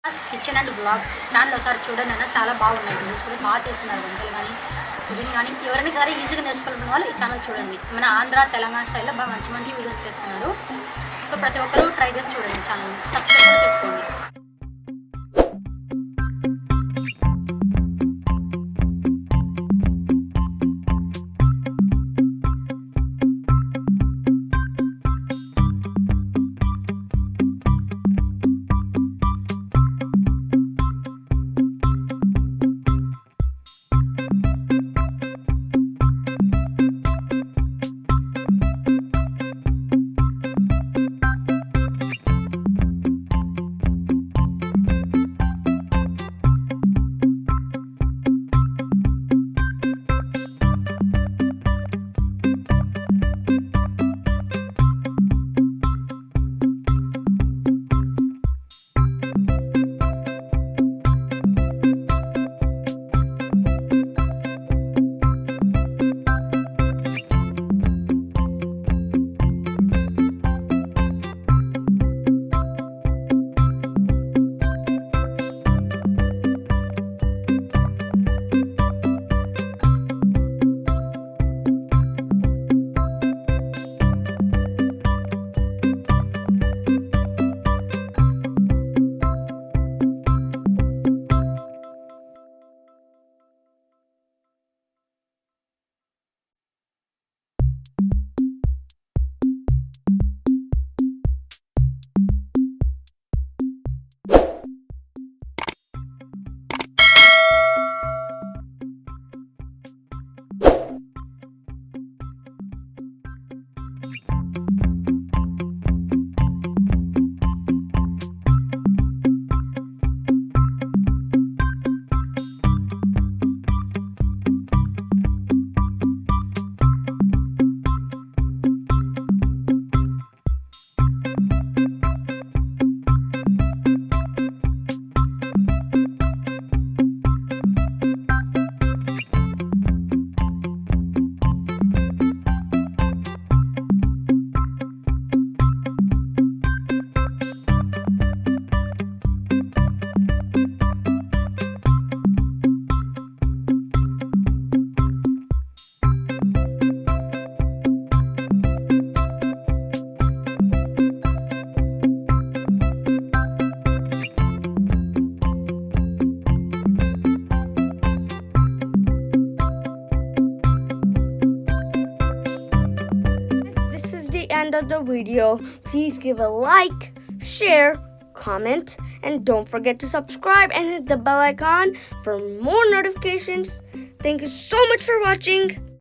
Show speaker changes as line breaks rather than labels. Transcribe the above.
Kitchen and blogs channel ఒకసారి చూడండి అన్న, చాలా బాగున్నాయి వీడియోస్ కూడా బాగా చేస్తున్నారు వంటలు కానీ కుకింగ్ కానీ. ఎవరైనా సరే ఈజీగా నేర్చుకోవాలన్న వాళ్ళు ఈ ఛానల్ చూడండి. మన ఆంధ్ర తెలంగాణ స్టైల్లో బాగా మంచి మంచి వీడియోస్ చేస్తున్నారు. సో ప్రతి ఒక్కరూ ట్రై చేసి చూడండి, ఛానల్ సబ్స్క్రైబ్ కూడా చేసుకోండి.
End of the video. Please give a like, share, comment, and don't forget to subscribe and hit the bell icon for more notifications. Thank you so much for watching.